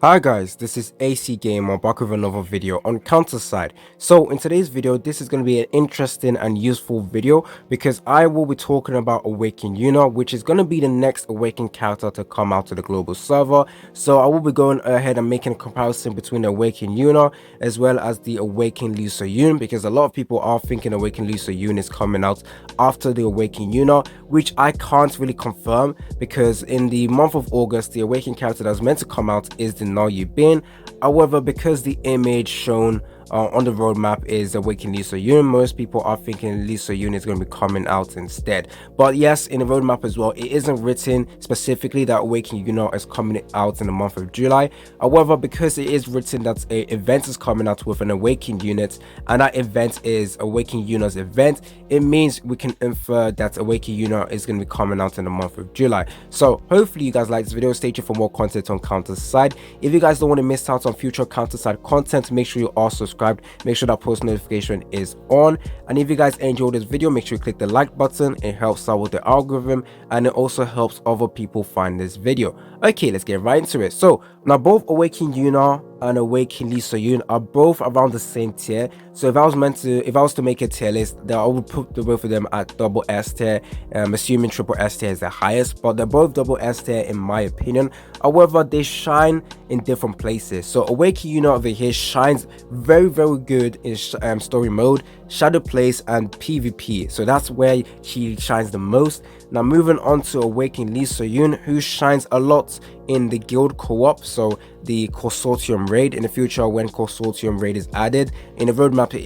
Hi guys, this is AC Gamer back with another video on counter side. So in today's video, this is going to be an interesting and useful video because I will be talking about Awaken Yuna, which is going to be the next Awaken character to come out to the global server. So I will be going ahead and making a comparison between the Awaken Yuna as well as the Awaken Lee Soyun, because a lot of people are thinking Awaken Lee Soyun is coming out after the Awaken Yuna, which I can't really confirm because in the month of August, the Awaken character that was meant to come out is the Now You've Been. However, because the image shown on the roadmap is Awaken Lee Soyun, most people are thinking Lee Soyun is going to be coming out instead. But yes, in the roadmap as well, it isn't written specifically that Awaken Yuna is coming out in the month of July. However, because it is written that an event is coming out with an Awakened unit, and that event is Awaken Yuna's event, it means we can infer that Awaken Yuna is going to be coming out in the month of July. So hopefully you guys like this video. Stay tuned for more content on counter side. If you guys don't want to miss out on future counter side content, make sure you are subscribed. Make sure that post notification is on, and if you guys enjoyed this video, make sure you click the like button. It helps out with the algorithm and it also helps other people find this video. Okay, let's get right into it. So now both Awaken Yuna and Awaken Lee Soyun are both around the same tier. So if I was to make a tier list, then I would put the both of them at double S tier. Assuming triple S tier is the highest, but they're both double S tier in my opinion. However, they shine in different places. So Awaken Yuna over here shines very good in story mode, shadow plays, and PvP. So that's where she shines the most. Now moving on to Awaken Lee Soyun, who shines a lot in the guild co-op, so the Consortium raid. In the future, when Consortium raid is added in the roadmap, it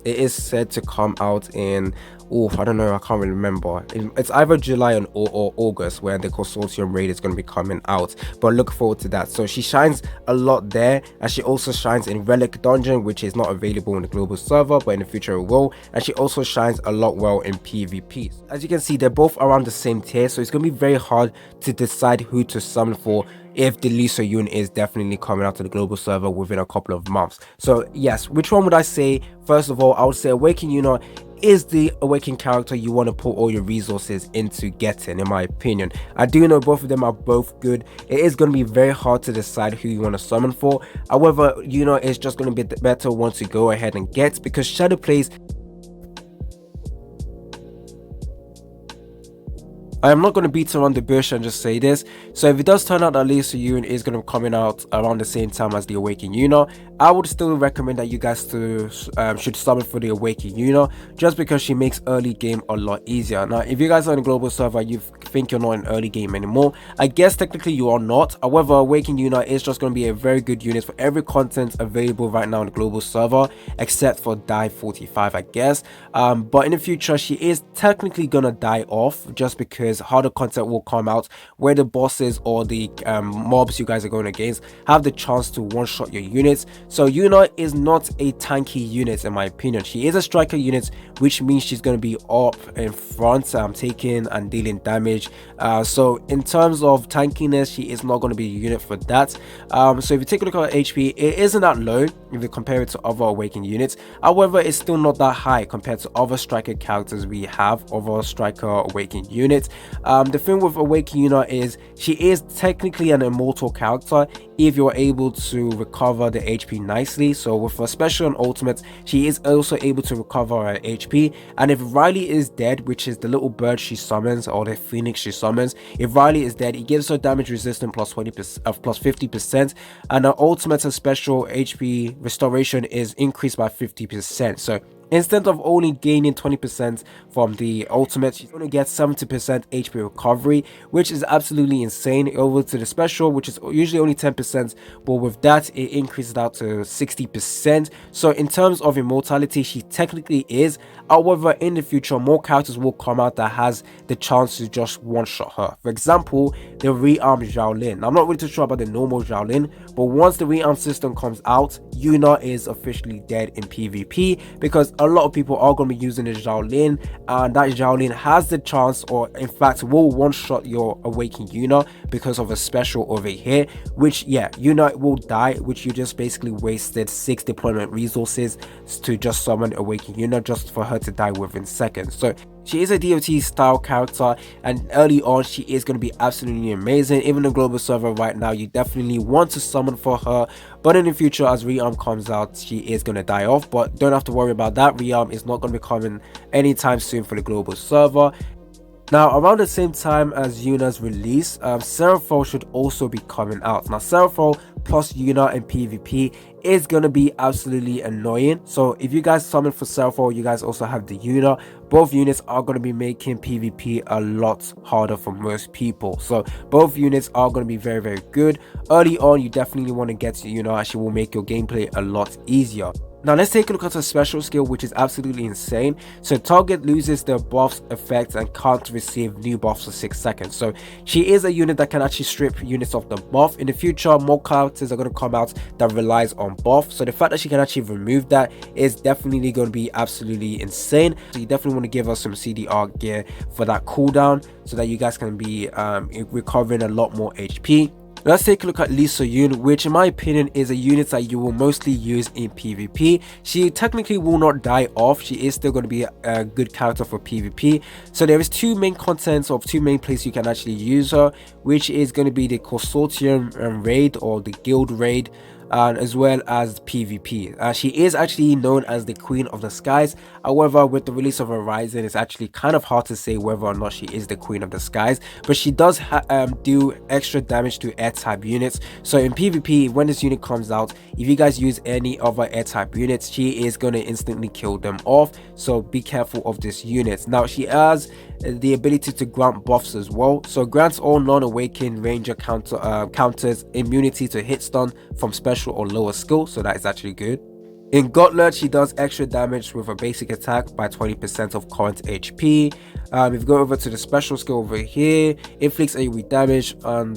is said to come out in, I don't know, I can't really remember. It's either July or August where the Consortium raid is going to be coming out, but look forward to that. So she shines a lot there, and she also shines in Relic Dungeon, which is not available in the global server, but in the future it will. And she also shines a lot well in PvP. As you can see, they're both around the same tier, so it's going to be very hard to decide who to summon for if the Lee Soyun is definitely coming out to the global server within a couple of months. So yes, which one would I say? First of all, I would say Awaken Yuna is the Awaken character you want to put all your resources into getting, in my opinion. I do know both of them are both good. It is going to be very hard to decide who you want to summon for. However, Yuna is just going to be the better one to go ahead and get, because shadow plays, I am not going to beat around the bush and just say this. So if it does turn out that Lee Soyun is going to be coming out around the same time as the Awaken Yuna, I would still recommend that you guys should summon for the Awaken Yuna, just because she makes early game a lot easier. Now, if you guys are in a global server, you think you're not in early game anymore, I guess technically you are not. However, Awaken Yuna is just going to be a very good unit for every content available right now in the global server, except for die 45, I guess. But in the future, she is technically going to die off, just because harder content will come out where the bosses or the mobs you guys are going against have the chance to one-shot your units. So Yuna is not a tanky unit in my opinion. She is a striker unit, which means she's going to be up in front, taking and dealing damage. So in terms of tankiness, she is not going to be a unit for that. So if you take a look at her HP, it isn't that low if you compare it to other Awakened units. However, it's still not that high compared to other striker characters we have, other striker Awakened units. The thing with Awaken Yuna is she is technically an immortal character if you're able to recover the HP nicely. So with her special and ultimate, she is also able to recover her HP. And if Riley is dead, which is the little bird she summons, or the phoenix she summons, if Riley is dead, it gives her damage resistance plus 20% plus 50%, and her ultimate and special HP restoration is increased by 50%. So instead of only gaining 20% from the ultimate, she's going to get 70% HP recovery, which is absolutely insane. Over to the special, which is usually only 10%, but with that it increases out to 60%. So in terms of immortality, she technically is. However, in the future, more characters will come out that has the chance to just one-shot her. For example, the rearmed Xiaolin. I'm not really too sure about the normal Xiaolin, but once the rearm system comes out, Yuna is officially dead in PvP, because a lot of people are going to be using the Xiaolin, and that Xiaolin has the chance, or in fact will one-shot your Awakened Yuna because of a special over here, which Yuna will die, which you just basically wasted 6 deployment resources to just summon Awakened Yuna just for her to die within seconds. So She is a DOT style character, and early on she is going to be absolutely amazing. Even the global server right now, you definitely want to summon for her, but in the future as rearm comes out, she is going to die off. But don't have to worry about that. Rearm is not going to be coming anytime soon for the global server. Now, around the same time as Yuna's release, Seraphol should also be coming out. Now, Seraphol plus Yuna in PvP is going to be absolutely annoying. So if you guys summon for Seraphol, you guys also have the Yuna. Both units are going to be making PvP a lot harder for most people. So both units are going to be very, very good. Early on, you definitely want to get to Yuna, as she will make your gameplay a lot easier. Now let's take a look at her special skill, which is absolutely insane. So target loses their buffs, effects, and can't receive new buffs for 6 seconds. So she is a unit that can actually strip units of the buff. In the future, more characters are going to come out that relies on buff. So the fact that she can actually remove that is definitely going to be absolutely insane. So you definitely want to give her some CDR gear for that cooldown, so that you guys can be recovering a lot more HP. Let's take a look at Lee So-yoon, which in my opinion is a unit that you will mostly use in PvP. She technically will not die off. She is still going to be a good character for PvP. So there is two main contents, of two main places you can actually use her, which is going to be the Consortium raid or the Guild raid, as well as PvP. She is actually known as the Queen of the Skies. However, with the release of Horizon, it's actually kind of hard to say whether or not she is the Queen of the Skies, but she does do extra damage to air type units. So in PvP, when this unit comes out, if you guys use any other air type units, she is going to instantly kill them off. So be careful of this unit. Now she has the ability to grant buffs as well. So grants all non-awakened ranger counters immunity to hit stun from special or lower skill, so that is actually good. In Gauntlet, she does extra damage with a basic attack by 20% of current HP. If we go over to the special skill over here, inflicts AoE damage on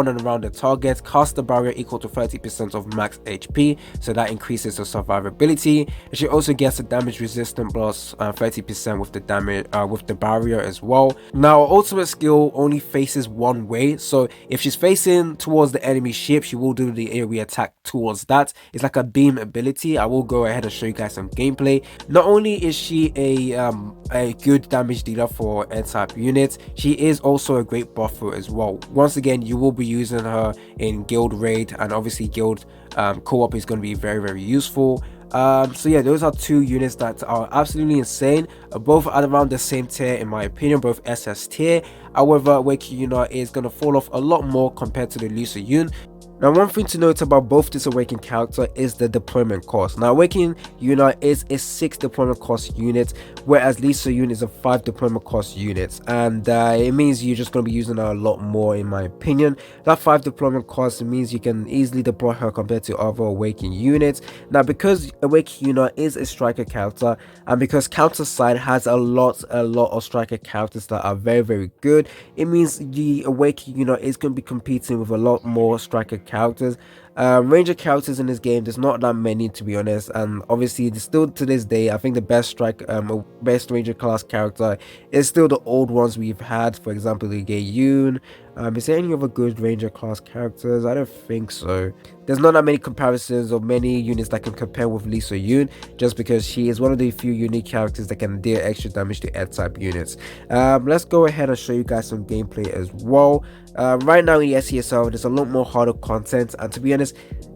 and around the target, cast the barrier equal to 30% of max HP, so that increases the survivability. And she also gets a damage resistant plus 30% with the damage with the barrier as well. Now, her ultimate skill only faces one way, so if she's facing towards the enemy ship, she will do the AoE attack towards that. It's like a beam ability. I will go ahead and show you guys some gameplay. Not only is she a good damage dealer for air type units, she is also a great buffer as well. Once again, you will be using her in guild raid, and obviously guild co-op is going to be very, very useful. So yeah, those are two units that are absolutely insane, both at around the same tier in my opinion, both SS tier. However, Awakening Yuna is going to fall off a lot more compared to the Lee So-yoon. Now, one thing to note about both this Awakened character is the deployment cost. Now, Awakening Yuna is a 6 deployment cost unit, whereas Lee So-yoon is a 5 deployment cost unit, and it means you're just going to be using her a lot more in my opinion. That 5 deployment cost means you can easily deploy her compared to other Awakened units. Now, because Awakened Yuna is a striker character, and because counter side has a lot of striker characters that are very, very good, it means the Awakened Yuna is going to be competing with a lot more striker characters. Ranger characters in this game, there's not that many, to be honest, and obviously still to this day I think the best best ranger class character is still the old ones we've had. For example, the Yuna. Is there any other good ranger class characters? I don't think so. There's not that many comparisons or many units that can compare with Lee So-yoon, just because she is one of the few unique characters that can deal extra damage to air type units. Let's go ahead and show you guys some gameplay as well. Right now in the SESL, there's a lot more harder content, and to be honest,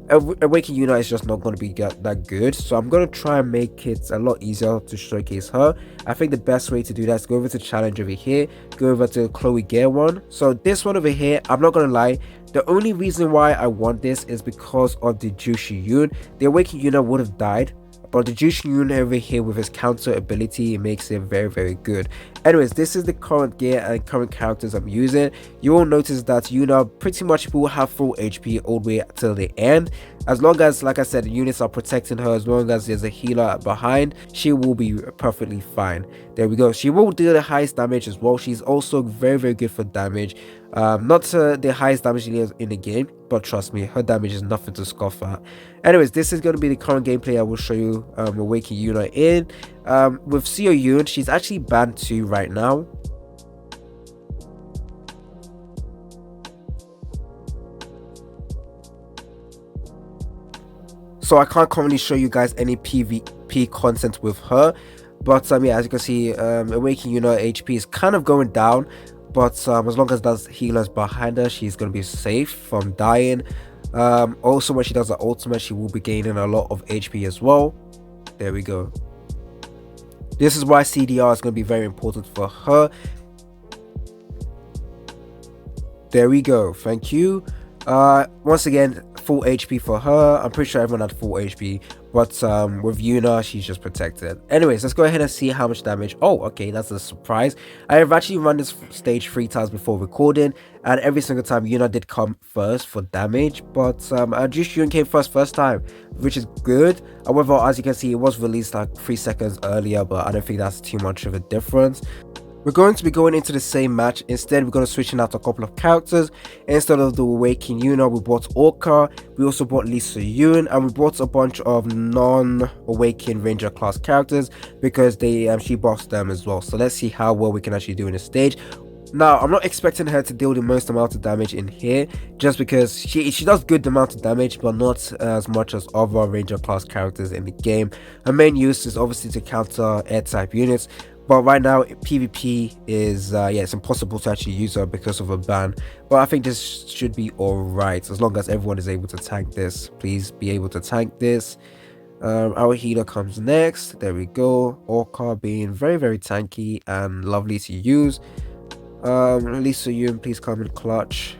Awakening Yuna is just not going to be that good, so I'm going to try and make it a lot easier to showcase her. I think the best way to do that is go over to challenge over here, go over to Chloe Gear one. So this one over here, I'm not going to lie, the only reason why I want this is because of the Jushin Yun. The Awakening Yuna would have died, but the Jushin Yun over here with his counter ability, it makes it very, very good. Anyways, this is the current gear and current characters I'm using. You will notice that Yuna pretty much will have full HP all the way till the end. As long as, like I said, the units are protecting her, as long as there's a healer behind, she will be perfectly fine. There we go. She will do the highest damage as well. She's also very, very good for damage. Not the highest damage in the game, but trust me, her damage is nothing to scoff at. Anyways, this is going to be the current gameplay I will show you Awakening Yuna in. With Seo Yoon, she's actually banned 2 right now. So I can't currently show you guys any PvP content with her. But yeah, as you can see, Awakening Yuna HP is kind of going down, but as long as there's healers behind her, she's going to be safe from dying. Also, when she does the ultimate, she will be gaining a lot of HP as well. There we go. This is why CDR is going to be very important for her. There we go. Thank you. Once again, full HP for her. I'm pretty sure everyone had full HP, but with Yuna, she's just protected. Anyways, let's go ahead and see how much damage. Oh, okay, that's a surprise. I have actually run this stage 3 times before recording, and every single time Yuna did come first for damage, but just Yuna came first time, which is good. However, as you can see, it was released like 3 seconds earlier, but I don't think that's too much of a difference. We're going to be going into the same match. Instead, we're going to switch out a couple of characters. Instead of the Awakening Yuna, we brought Orca, we also brought Lisa Yun, and we brought a bunch of non-Awakened Ranger class characters because she bossed them as well. So let's see how well we can actually do in the stage. Now, I'm not expecting her to deal the most amount of damage in here, just because she does good amount of damage, but not as much as other Ranger class characters in the game. Her main use is obviously to counter air type units, but right now PvP is yeah, it's impossible to actually use her because of a ban. But I think this should be alright as long as everyone is able to tank this. Please be able to tank this. Our healer comes next. There we go. Orca being very tanky and lovely to use. Lisa Yun, please come in clutch.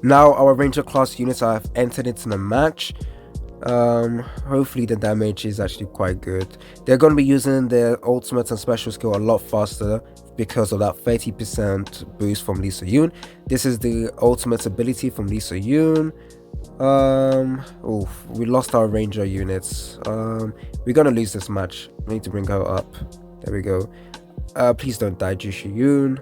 Now our Ranger class units have entered into the match. Hopefully the damage is actually quite good. They're going to be using their ultimate and special skill a lot faster because of that 30% boost from Lisa Yun. This is the ultimate ability from Lisa Yun. We lost our Ranger units. We're gonna lose this match. We need to bring her up. There we go. Please don't die, Jushu Yun.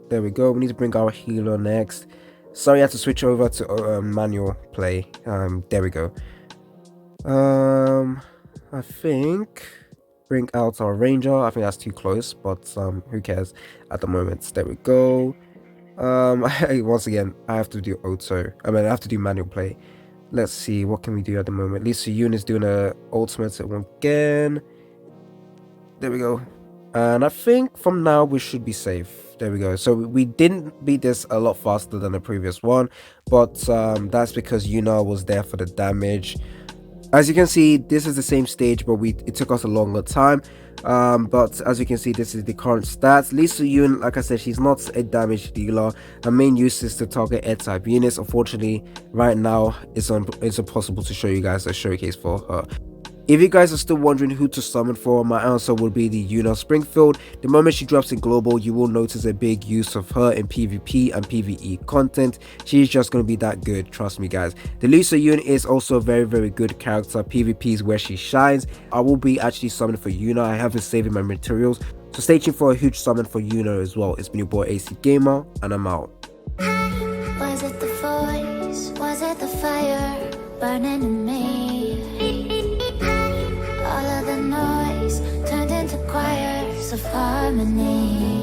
There we go. We need to bring our healer next. Sorry, I had to switch over to manual play. There we go. I think bring out our Ranger. I think that's too close, but who cares at the moment. There we go. Once again, I have to do auto. I have to do manual play. Let's see, what can we do at the moment? Lisa Yun is doing a ultimate again. There we go. And I think from now we should be safe. There we go. So we didn't beat this a lot faster than the previous one, but that's because Yuna was there for the damage. As you can see, this is the same stage, but it took us a longer time. But as you can see, this is the current stats. Lisa Yun, like I said, she's not a damage dealer. Her main use is to target air type units. Unfortunately, right now it's impossible to show you guys a showcase for her. If you guys are still wondering who to summon for, my answer would be the Yuna Springfield. The moment she drops in global, you will notice a big use of her in PvP and PvE content. She's just going to be that good, trust me guys. The Lisa Yun is also a very good character. PvP is where she shines. I will be actually summoning for Yuna. I have been saving my materials, so stay tuned for a huge summon for Yuna as well. It's been your boy AC Gamer, and I'm out. Was it the voice? Was it the fire burning in me? All of the noise turned into choirs of harmony.